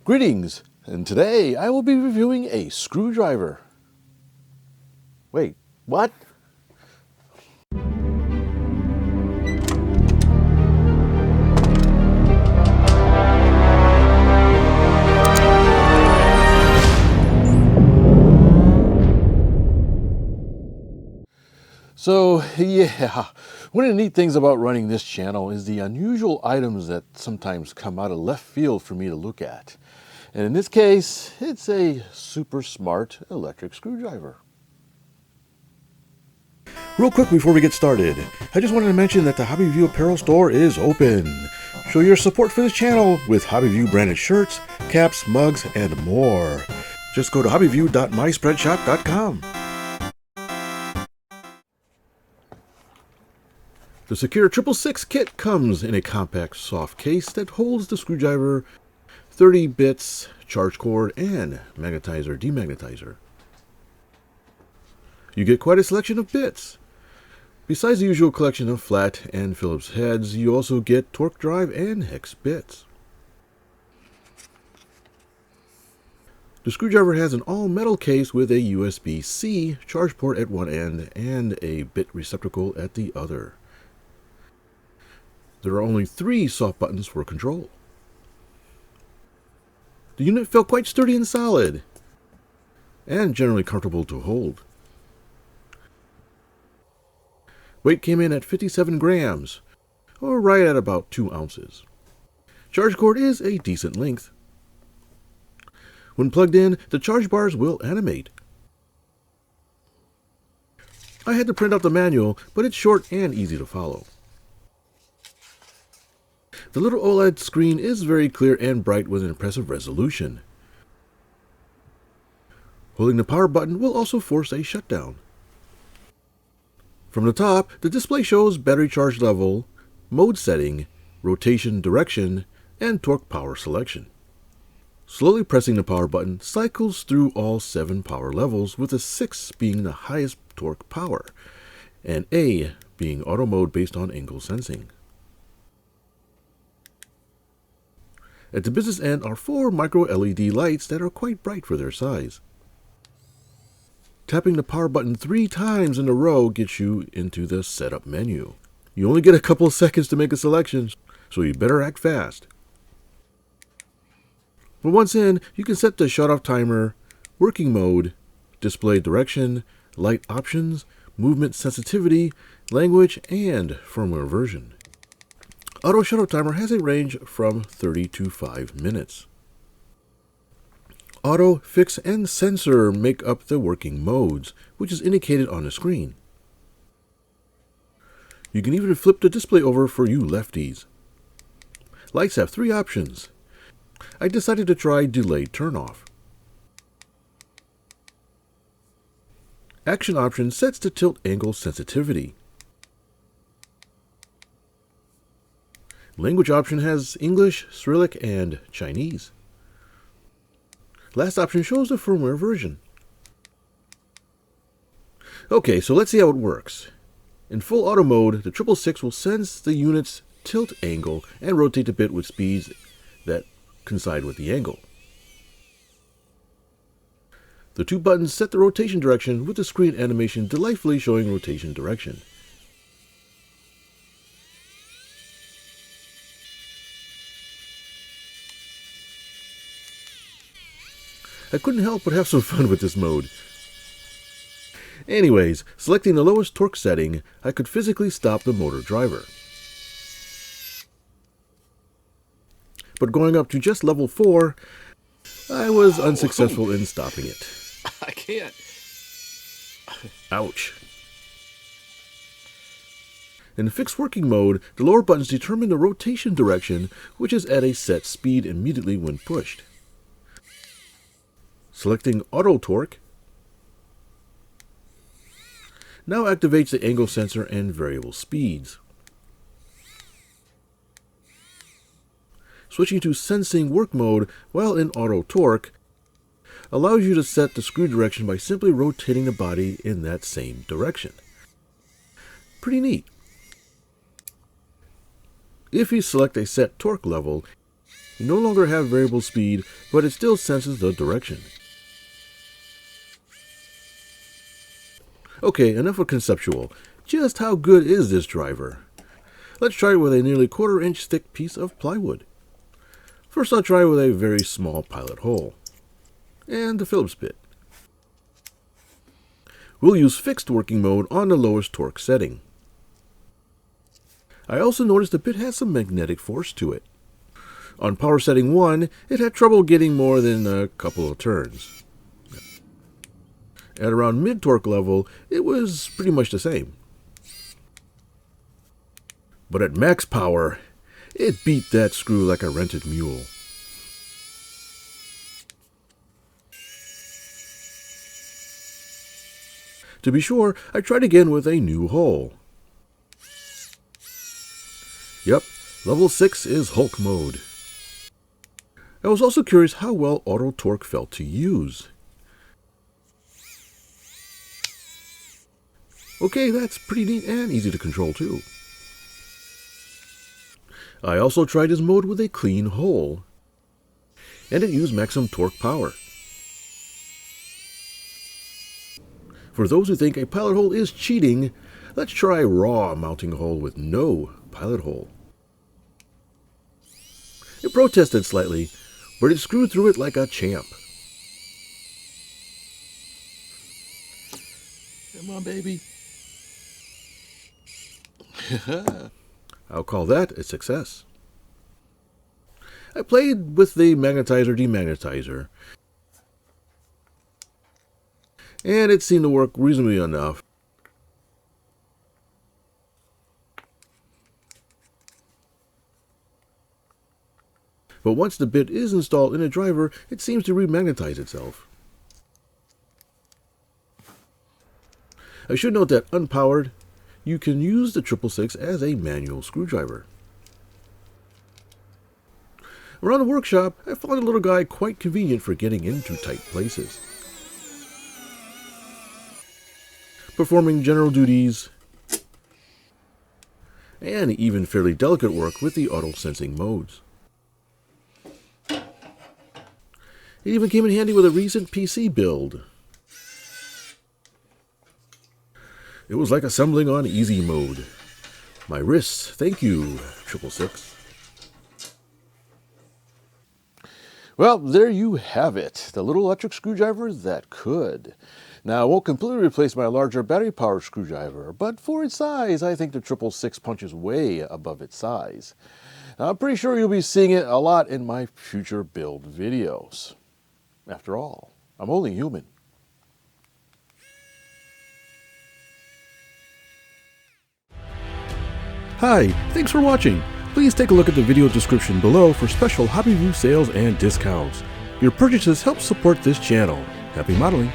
Greetings, and today I will be reviewing a screwdriver. Wait, what? So, yeah, one of the neat things about running this channel is the unusual items that sometimes come out of left field for me to look at. And in this case, it's a super smart electric screwdriver. Real quick before we get started, I just wanted to mention that the HobbyView apparel store is open. Show your support for this channel with HobbyView branded shirts, caps, mugs, and more. Just go to hobbyview.myspreadshop.com. The Sequre ES666 kit comes in a compact soft case that holds the screwdriver, 30 bits, charge cord, and magnetizer-demagnetizer. You get quite a selection of bits. Besides the usual collection of flat and Phillips heads, you also get torque drive and hex bits. The screwdriver has an all-metal case with a USB-C charge port at one end and a bit receptacle at the other. There are only 3 soft buttons for control. The unit felt quite sturdy and solid, and generally comfortable to hold. Weight came in at 57 grams, or right at about 2 ounces. Charge cord is a decent length. When plugged in, the charge bars will animate. I had to print out the manual, but it's short and easy to follow. The little OLED screen is very clear and bright with an impressive resolution. Holding the power button will also force a shutdown. From the top, the display shows battery charge level, mode setting, rotation direction, and torque power selection. Slowly pressing the power button cycles through all 7 power levels, with a 6 being the highest torque power, and A being auto mode based on angle sensing. At the business end are 4 micro LED lights that are quite bright for their size. Tapping the power button 3 times in a row gets you into the setup menu. You only get a couple of seconds to make a selection, so you better act fast. But once in, you can set the shut-off timer, working mode, display direction, light options, movement sensitivity, language, and firmware version. Auto shut-off timer has a range from 30 to 5 minutes. Auto, fix, and sensor make up the working modes, which is indicated on the screen. You can even flip the display over for you lefties. Lights have 3 options. I decided to try delayed turn-off. Action option sets the tilt angle sensitivity. Language option has English, Cyrillic, and Chinese. Last option shows the firmware version. Okay, so let's see how it works. In full auto mode, the ES666 will sense the unit's tilt angle and rotate the bit with speeds that coincide with the angle. The 2 buttons set the rotation direction, with the screen animation delightfully showing rotation direction. I couldn't help but have some fun with this mode. Anyways, selecting the lowest torque setting, I could physically stop the motor driver. But going up to just level 4, I was unsuccessful in stopping it. I can't. Ouch. In fixed working mode, the lower buttons determine the rotation direction, which is at a set speed immediately when pushed. Selecting Auto Torque now activates the angle sensor and variable speeds. Switching to Sensing Work mode while in Auto Torque allows you to set the screw direction by simply rotating the body in that same direction. Pretty neat. If you select a set torque level, You no longer have variable speed, but it still senses the direction. Okay, enough of conceptual. Just how good is this driver? Let's try it with a nearly 1/4 inch thick piece of plywood. First I'll try with a very small pilot hole. And the Phillips bit. We'll use fixed working mode on the lowest torque setting. I also noticed the bit has some magnetic force to it. On power setting 1, it had trouble getting more than a couple of turns. At around mid-torque level, it was pretty much the same. But at max power, it beat that screw like a rented mule. To be sure, I tried again with a new hole. Yep, level 6 is Hulk mode. I was also curious how well auto torque felt to use. Okay, that's pretty neat and easy to control too. I also tried this mode with a clean hole, and it used maximum torque power. For those who think a pilot hole is cheating, let's try raw mounting a hole with no pilot hole. It protested slightly, but it screwed through it like a champ. Come on, baby. I'll call that a success. I played with the magnetizer-demagnetizer, and it seemed to work reasonably enough. But once the bit is installed in a driver, it seems to remagnetize itself. I should note that unpowered, you can use the 666 as a manual screwdriver. Around the workshop, I found the little guy quite convenient for getting into tight places. Performing general duties, and even fairly delicate work with the auto sensing modes. It even came in handy with a recent PC build. It was like assembling on easy mode. My wrists, thank you, 666. Well, there you have it, the little electric screwdriver that could. Now, it won't completely replace my larger battery-powered screwdriver, but for its size, I think the 666 punches way above its size. Now, I'm pretty sure you'll be seeing it a lot in my future build videos. After all, I'm only human. Hi, thanks for watching. Please take a look at the video description below for special HobbyView sales and discounts. Your purchases help support this channel. Happy modeling!